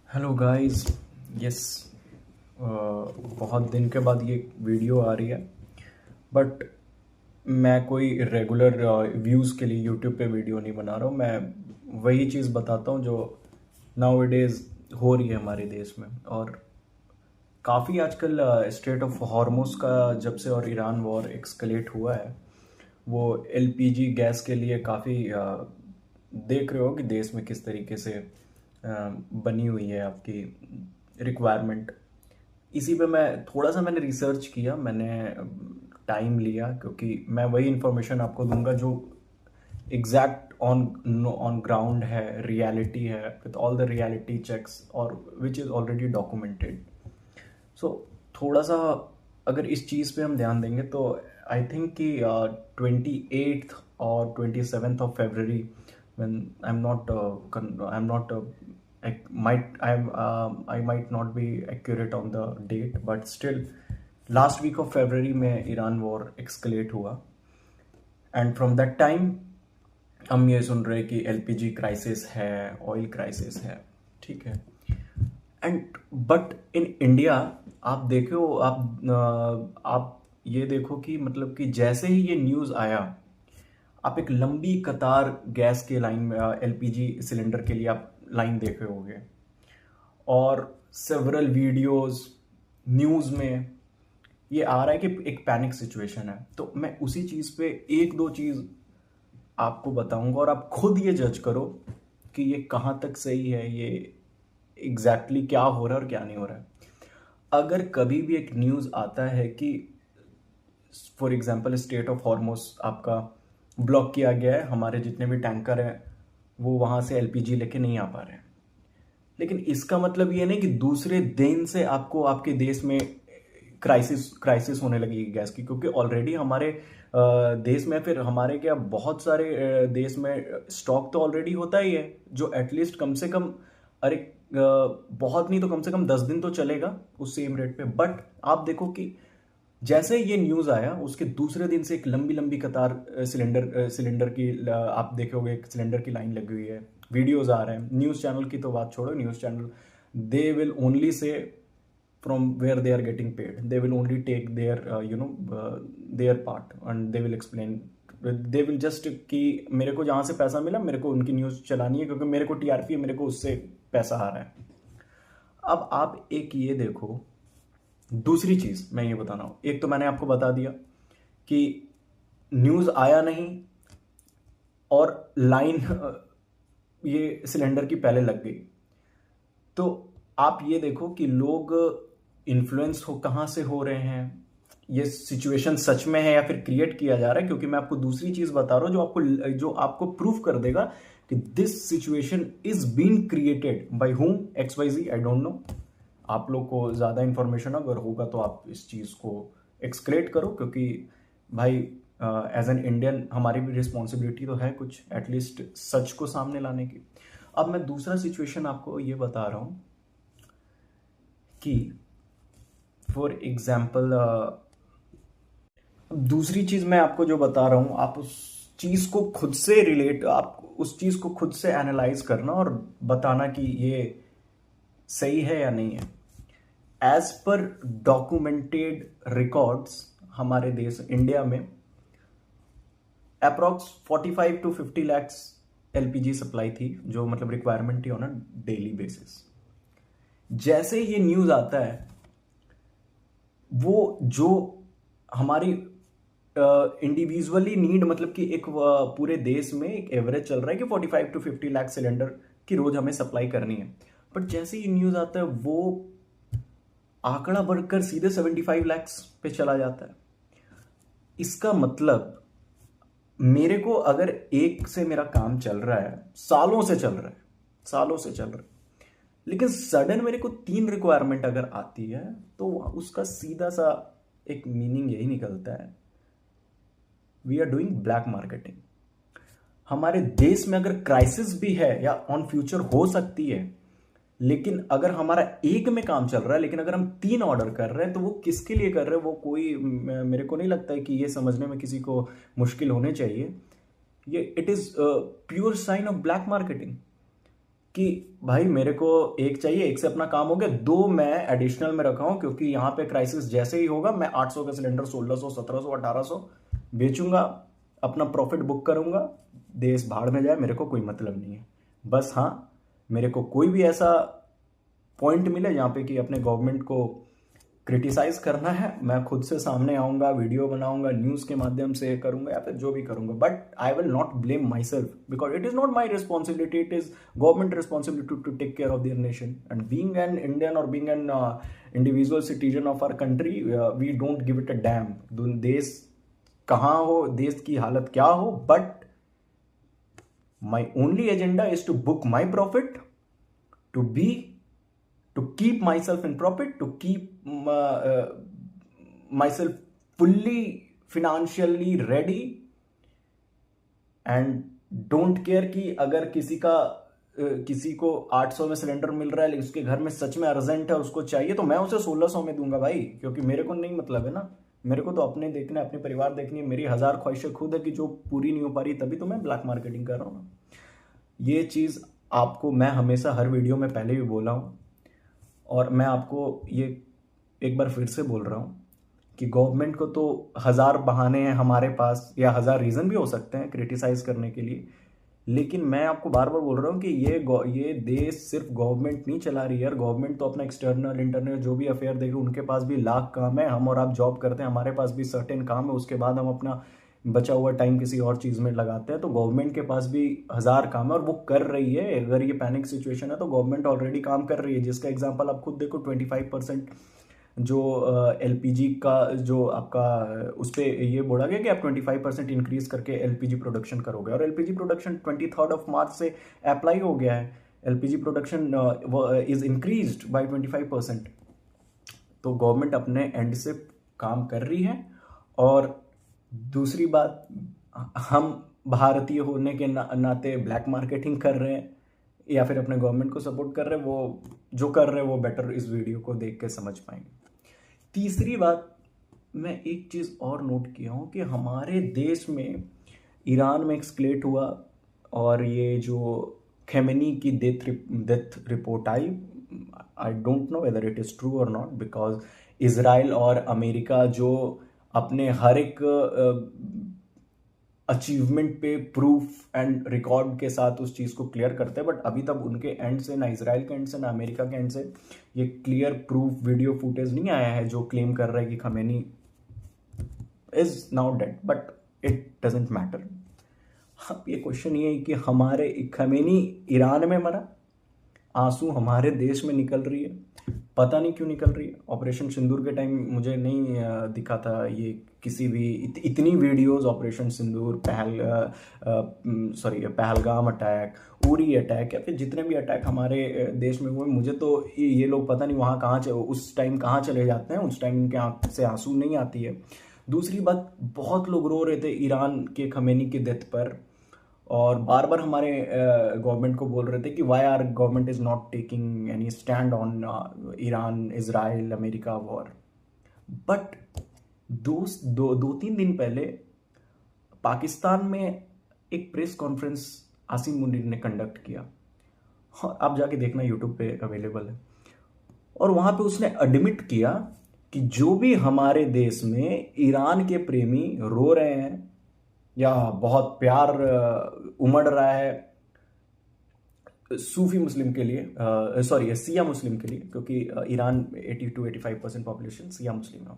Hello guys. Yes, बहुत दिन के बाद ये वीडियो आ रही है। बट मैं कोई रेगुलर व्यूज़ के लिए यूट्यूब पे वीडियो नहीं बना रहा हूँ। मैं वही चीज़ बताता हूँ जो नाउ डेज हो रही है हमारे देश में। और काफ़ी आजकल स्टेट ऑफ हॉर्मोस का जब से और ईरान वॉर एक्सकलेट हुआ है, वो एलपीजी गैस के लिए काफ़ी देख रहे हो कि देश में किस तरीके से बनी हुई है आपकी रिक्वायरमेंट। इसी पे मैं थोड़ा सा मैंने रिसर्च किया, मैंने टाइम लिया, क्योंकि मैं वही इन्फॉर्मेशन आपको दूंगा जो एग्जैक्ट ऑन ऑन ग्राउंड है, रियलिटी है, with all the reality checks और which is already documented. So थोड़ा सा अगर इस चीज़ पे हम ध्यान देंगे तो आई थिंक कि 28th और 27th of February, when I'm not I might not be accurate on the date, but still last week of February में ईरान वॉर एक्सकलेट हुआ। एंड फ्रॉम दैट टाइम हम ये सुन रहे कि एलपीजी क्राइसिस है, oil crisis है, ठीक है। एंड बट इन इंडिया आप देखो, आप ये देखो कि मतलब कि जैसे ही ये न्यूज़ आया, आप एक लंबी कतार गैस के लाइन में, एलपीजी सिलेंडर के लिए आप लाइन देखे होंगे। और सेवरल वीडियोस न्यूज़ में ये आ रहा है कि एक पैनिक सिचुएशन है। तो मैं उसी चीज़ पे एक दो चीज़ आपको बताऊंगा और आप खुद ये जज करो कि ये कहाँ तक सही है, ये एग्जैक्टली क्या हो रहा है और क्या नहीं हो रहा है। अगर कभी भी एक न्यूज़ आता है कि for example state of Hormuz आपका ब्लॉक किया गया है, हमारे जितने भी टैंकर हैं वो वहाँ से एलपीजी लेके नहीं आ पा रहे हैं, लेकिन इसका मतलब ये नहीं कि दूसरे दिन से आपको आपके देश में क्राइसिस क्राइसिस होने लगी गैस की, क्योंकि ऑलरेडी हमारे देश में, फिर हमारे क्या बहुत सारे देश में स्टॉक तो ऑलरेडी होता ही है, जो एटलीस्ट कम से कम, अरे बहुत नहीं तो कम से कम 10 दिन तो चलेगा उस सेम रेट पे। बट आप देखो कि जैसे ये न्यूज़ आया उसके दूसरे दिन से एक लंबी लंबी कतार सिलेंडर की, आप देखोगे एक सिलेंडर की लाइन लगी हुई है, वीडियोज आ रहे हैं। न्यूज़ चैनल की तो बात छोड़ो, news channel they will only say from where they are getting paid, they will only take their their part and they will explain, they will just कि मेरे को जहाँ से पैसा मिला मेरे को उनकी न्यूज़ चलानी है, क्योंकि मेरे को टीआरपी है, मेरे को उससे पैसा आ रहा है। अब आप एक ये देखो, दूसरी चीज़ मैं ये बताना हूँ, एक तो मैंने आपको बता दिया कि न्यूज़ आया नहीं और लाइन ये सिलेंडर की पहले लग गई। तो आप ये देखो कि लोग इन्फ्लुएंस हो कहाँ से हो रहे हैं, ये सिचुएशन सच में है या फिर क्रिएट किया जा रहा है। क्योंकि मैं आपको दूसरी चीज बता रहा हूँ जो आपको प्रूफ कर देगा कि this situation is being created by whom, X Y Z, I don't know. आप लोग को ज्यादा इंफॉर्मेशन अगर होगा तो आप इस चीज को एक्सक्लेट करो, क्योंकि भाई एज एन इंडियन हमारी भी रिस्पॉन्सिबिलिटी तो है कुछ एटलीस्ट सच को सामने लाने की। अब मैं दूसरा सिचुएशन आपको ये बता रहा हूं कि फॉर एग्जाम्पल, दूसरी चीज मैं आपको जो बता रहा हूं, आप उस चीज को खुद से रिलेट, आप उस चीज को खुद से एनालाइज करना और बताना कि ये सही है या नहीं है। एज पर डॉक्यूमेंटेड रिकॉर्ड्स हमारे देश इंडिया में approx 45 to 50 lakhs LPG supply थी, जो मतलब रिक्वायरमेंट थी ऑन अ डेली बेसिस। जैसे ये न्यूज आता है, वो जो हमारी इंडिविजुअली नीड, मतलब कि एक पूरे देश में एक एवरेज चल रहा है कि 45 to 50 लाख सिलेंडर की रोज हमें सप्लाई करनी है। बट जैसे ये न्यूज आता है वो आंकड़ा बढ़कर सीधे 75 lakhs पे चला जाता है। इसका मतलब मेरे को अगर एक से मेरा काम चल रहा है, सालों से चल रहा है, सालों से चल रहा है, लेकिन सडन मेरे को 3 रिक्वायरमेंट अगर आती है तो उसका सीधा सा एक मीनिंग यही निकलता है, we are doing black marketing. हमारे देश में अगर क्राइसिस भी है या ऑन फ्यूचर हो सकती है, लेकिन अगर हमारा एक में काम चल रहा है, लेकिन अगर हम 3 ऑर्डर कर रहे हैं तो वो किसके लिए कर रहे हैं, वो कोई, मेरे को नहीं लगता है कि ये समझने में किसी को मुश्किल होने चाहिए। ये it is pure sign of black marketing कि भाई मेरे को एक चाहिए, एक से अपना काम हो गया, दो मैं एडिशनल में रखा हूं क्योंकि यहाँ पे क्राइसिस जैसे ही होगा मैं 800 का सिलेंडर 1600 1700 1800 बेचूंगा, अपना प्रॉफिट बुक करूंगा, देश भाड़ में जाए, मेरे को कोई मतलब नहीं है। बस हाँ, मेरे को कोई भी ऐसा पॉइंट मिले जहाँ पे कि अपने गवर्नमेंट को क्रिटिसाइज करना है, मैं खुद से सामने आऊंगा, वीडियो बनाऊंगा, न्यूज़ के माध्यम से करूंगा या फिर जो भी करूंगा, but I will not blame myself because it is not my responsibility, it is government responsibility to take care of their nation and being an Indian और being an individual citizen of our country we don't give it a damn देश कहाँ हो, देश की हालत क्या हो, but my only agenda is to book my profit, to keep myself in profit, to keep myself fully financially ready and don't care कि अगर किसी को 800 में सिलेंडर मिल रहा है लेकिन उसके घर में सच में अर्जेंट है, उसको चाहिए, तो मैं उसे 1600 में दूंगा भाई, क्योंकि मेरे को नहीं मतलब है ना, मेरे को तो अपने देखना है, अपने परिवार देखनी है, मेरी 1000 ख्वाहिशें खुद है कि जो पूरी नहीं हो पा रही, तभी तो मैं ब्लैक मार्केटिंग कर रहा हूँ ना। ये चीज़ आपको मैं हमेशा हर वीडियो में पहले भी बोला हूँ और मैं आपको ये एक बार फिर से बोल रहा हूँ कि गवर्नमेंट को तो 1000 बहाने हैं हमारे पास या 1000 रीज़न भी हो सकते हैं क्रिटिसाइज़ करने के लिए, लेकिन मैं आपको बार बार बोल रहा हूँ कि ये देश सिर्फ गवर्नमेंट नहीं चला रही है यार। गवर्नमेंट तो अपना एक्सटर्नल इंटरनल जो भी अफेयर देखे, उनके पास भी लाख काम है, हम और आप जॉब करते हैं, हमारे पास भी सर्टेन काम है, उसके बाद हम अपना बचा हुआ टाइम किसी और चीज़ में लगाते हैं, तो गवर्नमेंट के पास भी 1000 काम है और वो कर रही है। अगर ये पैनिक सिचुएशन है तो गवर्नमेंट ऑलरेडी काम कर रही है, जिसका एग्जांपल आप खुद देखो, 25% जो एलपीजी का जो आपका उस पर ये बोला गया कि आप 25% इंक्रीज करके एलपीजी प्रोडक्शन करोगे, और एलपीजी प्रोडक्शन 23 मार्च से अप्लाई हो गया है। LPG production is increased by 25%। तो गवर्नमेंट अपने एंड से काम कर रही है। और दूसरी बात, हम भारतीय होने के नाते ब्लैक मार्केटिंग कर रहे हैं या फिर अपने गवर्नमेंट को सपोर्ट कर रहे हैं, वो जो कर रहे हैं वो बेटर इस वीडियो को देख के समझ पाएंगे। तीसरी बात, मैं एक चीज़ और नोट किया हूँ कि हमारे देश में ईरान में एक्सक्लेट हुआ और ये जो खेमेनी की death report I don't know whether it is true और नॉट, बिकॉज इज़राइल और अमेरिका जो अपने हर एक अचीवमेंट पे प्रूफ एंड रिकॉर्ड के साथ उस चीज़ को क्लियर करते हैं, बट अभी तक उनके एंड से, ना इजराइल के एंड से ना अमेरिका के एंड से ये क्लियर प्रूफ वीडियो फुटेज नहीं आया है जो क्लेम कर रहा है कि Khamenei is now dead, but it doesn't matter. अब ये क्वेश्चन ये है कि हमारे खमेनी ईरान में मरा, आंसू हमारे देश में निकल रही है, पता नहीं क्यों निकल रही है। ऑपरेशन सिंदूर के टाइम मुझे नहीं दिखा था ये किसी भी इतनी वीडियोस, ऑपरेशन सिंदूर, पहलगाम अटैक, उरी अटैक या फिर जितने भी अटैक हमारे देश में हुए, मुझे तो ये लोग पता नहीं वहाँ उस टाइम कहाँ चले जाते हैं, उस टाइम उनके आँख से आंसू नहीं आती है। दूसरी बात, बहुत लोग रो रहे थे ईरान के खमेनी के डेथ पर और बार बार हमारे गवर्नमेंट को बोल रहे थे कि why our government is not taking any stand on Iran Israel America war. But दो तीन दिन पहले पाकिस्तान में एक प्रेस कॉन्फ्रेंस आसिम मुनीर ने कंडक्ट किया, आप जाके देखना यूट्यूब पे अवेलेबल है, और वहाँ पे उसने एडमिट किया कि जो भी हमारे देश में ईरान के प्रेमी रो रहे हैं या बहुत प्यार उमड़ रहा है सूफी मुस्लिम के लिए, सॉरी सिया मुस्लिम के लिए, क्योंकि ईरान 80-85% पॉपुलेशन सिया मुस्लिम है,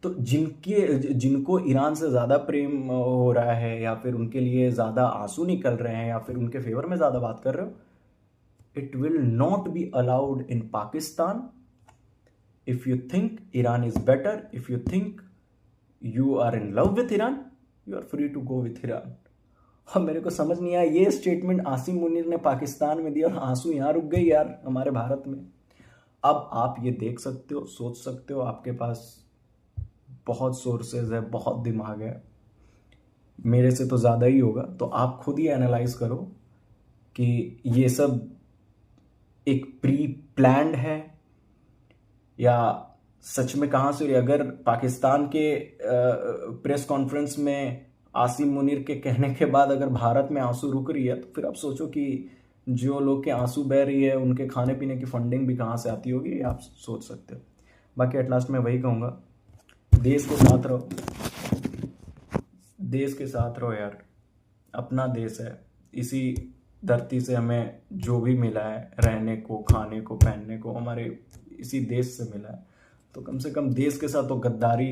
तो जिनको ईरान से ज़्यादा प्रेम हो रहा है या फिर उनके लिए ज़्यादा आंसू निकल रहे हैं या फिर उनके फेवर में ज़्यादा बात कर रहे हो, it will not be allowed in Pakistan. If you think Iran is better, if you think you are in love with Iran, you are free to go with Iran. और मेरे को समझ नहीं आया ये स्टेटमेंट आसिम मुनीर ने पाकिस्तान में दिया और आंसू यहाँ रुक गई यार हमारे भारत में। अब आप ये देख सकते हो, सोच सकते हो, आपके पास बहुत सोर्सेज है, बहुत दिमाग है, मेरे से तो ज़्यादा ही होगा, तो आप खुद ही एनालाइज करो कि ये सब एक प्री प्लान्ड है या सच में कहाँ से। अगर पाकिस्तान के प्रेस कॉन्फ्रेंस में आसिम मुनीर के कहने के बाद अगर भारत में आंसू रुक रही है, तो फिर आप सोचो कि जो लोग के आंसू बह रही है उनके खाने पीने की फंडिंग भी कहाँ से आती होगी, ये आप सोच सकते हो। बाकी एट लास्ट मैं वही कहूँगा, देश के साथ रहो, देश के साथ रहो यार। अपना देश है, इसी धरती से हमें जो भी मिला है, रहने को, खाने को, पहनने को, हमारे इसी देश से मिला है। तो कम से कम देश के साथ तो गद्दारी,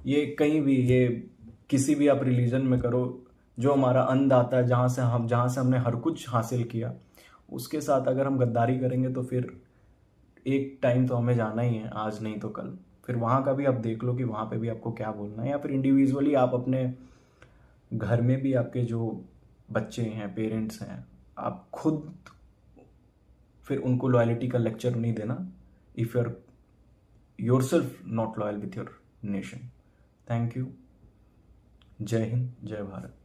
ये कहीं भी, ये किसी भी आप रिलीजन में करो, जो हमारा अन्नदाता है, जहाँ से हमने हर कुछ हासिल किया, उसके साथ अगर हम गद्दारी करेंगे तो फिर एक टाइम तो हमें जाना ही है, आज नहीं तो कल। फिर वहाँ का भी आप देख लो कि वहाँ पे भी आपको क्या बोलना है, या फिर इंडिविजुअली आप अपने घर में भी आपके जो बच्चे हैं, पेरेंट्स हैं, आप खुद फिर उनको लॉयल्टी का लेक्चर नहीं देना if you are yourself not loyal with your nation. Thank you. जय हिंद, जय भारत।